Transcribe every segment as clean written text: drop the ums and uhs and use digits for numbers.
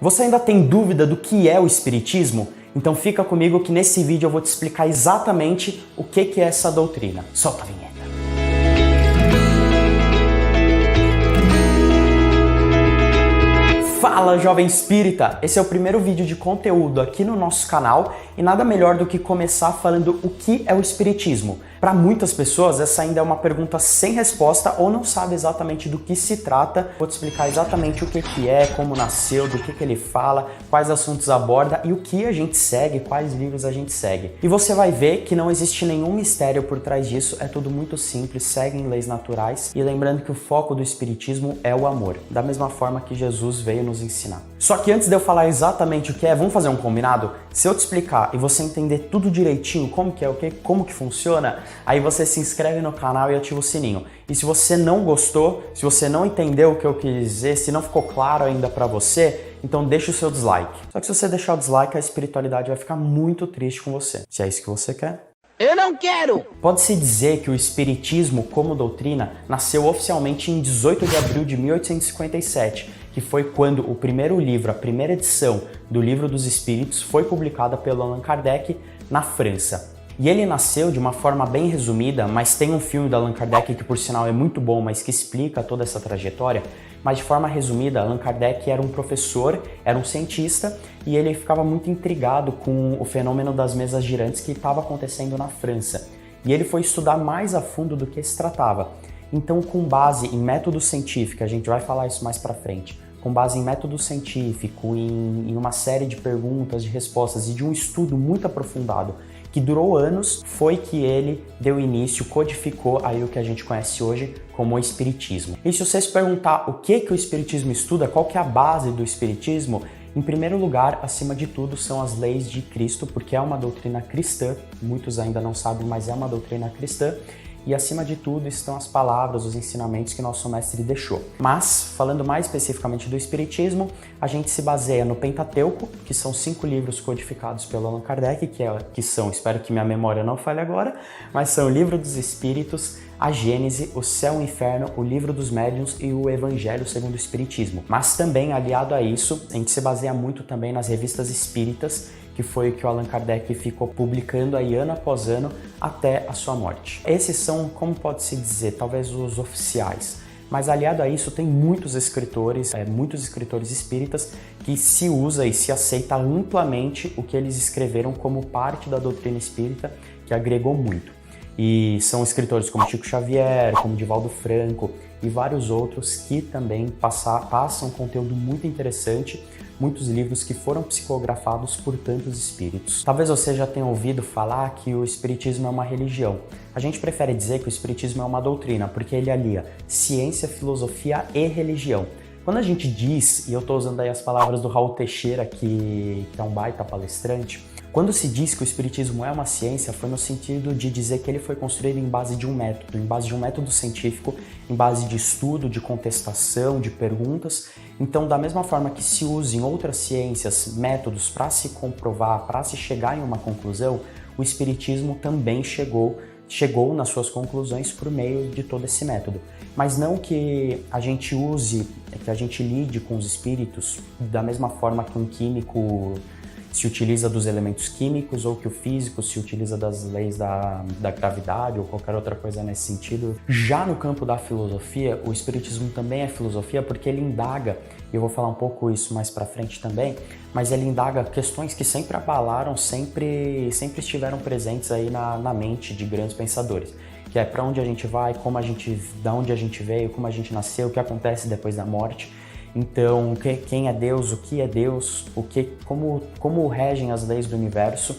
Você ainda tem dúvida do que é o Espiritismo? Então fica comigo que nesse vídeo eu vou te explicar exatamente o que é essa doutrina. Solta a vinheta. Fala, jovem espírita! Esse é o primeiro vídeo de conteúdo aqui no nosso canal e nada melhor do que começar falando o que é o Espiritismo. Para muitas pessoas, essa ainda é uma pergunta sem resposta ou não sabe exatamente do que se trata. Vou te explicar exatamente o que é, como nasceu, do que ele fala, quais assuntos aborda e o que a gente segue, quais livros a gente segue. E você vai ver que não existe nenhum mistério por trás disso, é tudo muito simples, seguem leis naturais. E lembrando que o foco do Espiritismo é o amor, da mesma forma que Jesus veio nos ensinar. Só que antes de eu falar exatamente o que é, vamos fazer um combinado? Se eu te explicar e você entender tudo direitinho, como que é o que, como que funciona, aí você se inscreve no canal e ativa o sininho. E se você não gostou, se você não entendeu o que eu quis dizer, se não ficou claro ainda pra você, então deixa o seu dislike. Só que se você deixar o dislike, a espiritualidade vai ficar muito triste com você. Se é isso que você quer. Eu não quero! Pode-se dizer que o Espiritismo, como doutrina, nasceu oficialmente em 18 de abril de 1857, que foi quando o primeiro livro, a primeira edição do Livro dos Espíritos, foi publicada pelo Allan Kardec na França. E ele nasceu de uma forma bem resumida, mas tem um filme do Allan Kardec que por sinal é muito bom, mas que explica toda essa trajetória. Mas de forma resumida, Allan Kardec era um professor, era um cientista, e ele ficava muito intrigado com o fenômeno das mesas girantes que estava acontecendo na França. E ele foi estudar mais a fundo do que se tratava. Então, com base em método científico, a gente vai falar isso mais pra frente, com base em método científico, em uma série de perguntas, de respostas e de um estudo muito aprofundado, que durou anos, foi que ele deu início, codificou aí o que a gente conhece hoje como o Espiritismo. E se você se perguntar o que o Espiritismo estuda, qual que é a base do Espiritismo, em primeiro lugar, acima de tudo, são as leis de Cristo, porque é uma doutrina cristã, muitos ainda não sabem, mas é uma doutrina cristã, e acima de tudo estão as palavras, os ensinamentos que nosso mestre deixou. Mas, falando mais especificamente do Espiritismo, a gente se baseia no Pentateuco, que são 5 livros codificados pelo Allan Kardec, que são, espero que minha memória não falhe agora, mas são o Livro dos Espíritos, a Gênese, o Céu e o Inferno, o Livro dos Médiuns e o Evangelho segundo o Espiritismo. Mas também, aliado a isso, a gente se baseia muito também nas revistas espíritas, que foi o que o Allan Kardec ficou publicando aí ano após ano até a sua morte. Esses são, como pode-se dizer, talvez os oficiais. Mas aliado a isso tem muitos escritores espíritas que se usa e se aceita amplamente o que eles escreveram como parte da doutrina espírita, que agregou muito. E são escritores como Chico Xavier, como Divaldo Franco e vários outros que também passam conteúdo muito interessante, muitos livros que foram psicografados por tantos espíritos. Talvez você já tenha ouvido falar que o Espiritismo é uma religião. A gente prefere dizer que o Espiritismo é uma doutrina, porque ele alia ciência, filosofia e religião. Quando a gente diz, e eu estou usando aí as palavras do Raul Teixeira, que é um baita palestrante, quando se diz que o Espiritismo é uma ciência, foi no sentido de dizer que ele foi construído em base de um método científico, em base de estudo, de contestação, de perguntas. Então, da mesma forma que se usa em outras ciências métodos para se comprovar, para se chegar em uma conclusão, o Espiritismo também chegou nas suas conclusões por meio de todo esse método. Mas não que a gente use, que a gente lide com os espíritos da mesma forma que um químico se utiliza dos elementos químicos ou que o físico se utiliza das leis da gravidade ou qualquer outra coisa nesse sentido. Já no campo da filosofia, o Espiritismo também é filosofia porque ele indaga, e eu vou falar um pouco isso mais pra frente também, mas ele indaga questões que sempre abalaram, sempre estiveram presentes aí na mente de grandes pensadores, que é para onde a gente vai, da onde a gente veio, como a gente nasceu, o que acontece depois da morte. Então, quem é Deus, o que é Deus, como regem as leis do universo.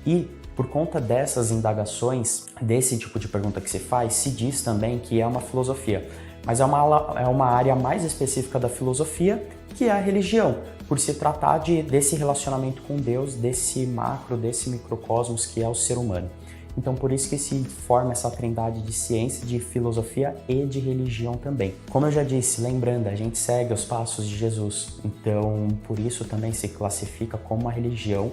E por conta dessas indagações, desse tipo de pergunta que se faz, se diz também que é uma filosofia. Mas é uma área mais específica da filosofia, que é a religião, por se tratar desse relacionamento com Deus, desse macro, desse microcosmos que é o ser humano. Então, por isso que se forma essa trindade de ciência, de filosofia e de religião também. Como eu já disse, lembrando, a gente segue os passos de Jesus. Então, por isso também se classifica como uma religião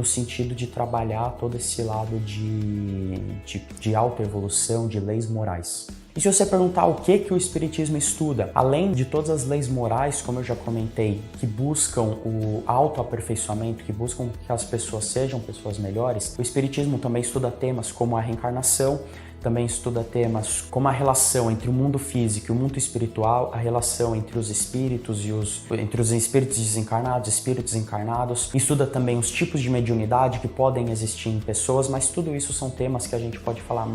no sentido de trabalhar todo esse lado de autoevolução, de leis morais. E se você perguntar o que o Espiritismo estuda, além de todas as leis morais, como eu já comentei, que buscam o autoaperfeiçoamento, que buscam que as pessoas sejam pessoas melhores, o Espiritismo também estuda temas como a reencarnação, também estuda temas como a relação entre o mundo físico e o mundo espiritual, a relação entre os espíritos entre os espíritos desencarnados, espíritos encarnados. Estuda também os tipos de mediunidade que podem existir em pessoas, mas tudo isso são temas que a gente pode falar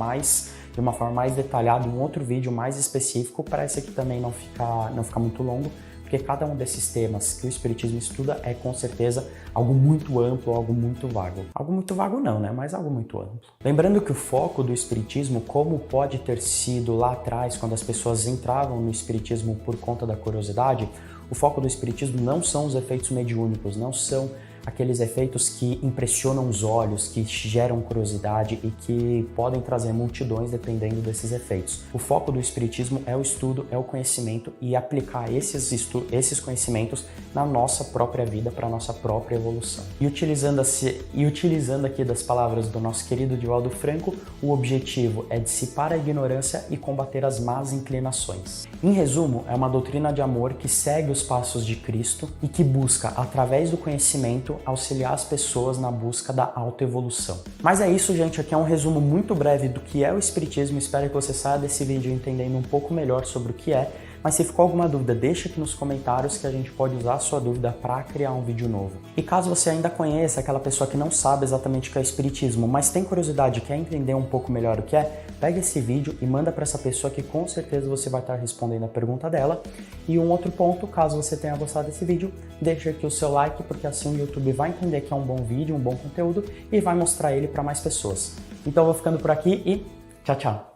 de uma forma mais detalhada em um outro vídeo mais específico, para esse aqui também não ficar muito longo, porque cada um desses temas que o Espiritismo estuda é com certeza algo muito amplo, algo muito vago. Algo muito vago não, né? Mas algo muito amplo. Lembrando que o foco do Espiritismo, como pode ter sido lá atrás, quando as pessoas entravam no Espiritismo por conta da curiosidade, o foco do Espiritismo não são os efeitos mediúnicos, não são aqueles efeitos que impressionam os olhos, que geram curiosidade e que podem trazer multidões dependendo desses efeitos. O foco do Espiritismo é o estudo, é o conhecimento e aplicar esses conhecimentos na nossa própria vida, para a nossa própria evolução. E utilizando aqui das palavras do nosso querido Divaldo Franco, o objetivo é dissipar a ignorância e combater as más inclinações. Em resumo, é uma doutrina de amor que segue os passos de Cristo e que busca, através do conhecimento, auxiliar as pessoas na busca da autoevolução. Mas é isso, gente. Aqui é um resumo muito breve do que é o Espiritismo. Espero que você saia desse vídeo entendendo um pouco melhor sobre o que é. Mas se ficou alguma dúvida, deixa aqui nos comentários que a gente pode usar a sua dúvida para criar um vídeo novo. E caso você ainda conheça aquela pessoa que não sabe exatamente o que é Espiritismo, mas tem curiosidade e quer entender um pouco melhor o que é, pega esse vídeo e manda para essa pessoa que com certeza você vai estar respondendo a pergunta dela. E um outro ponto, caso você tenha gostado desse vídeo, deixa aqui o seu like, porque assim o YouTube vai entender que é um bom vídeo, um bom conteúdo e vai mostrar ele para mais pessoas. Então eu vou ficando por aqui e tchau, tchau!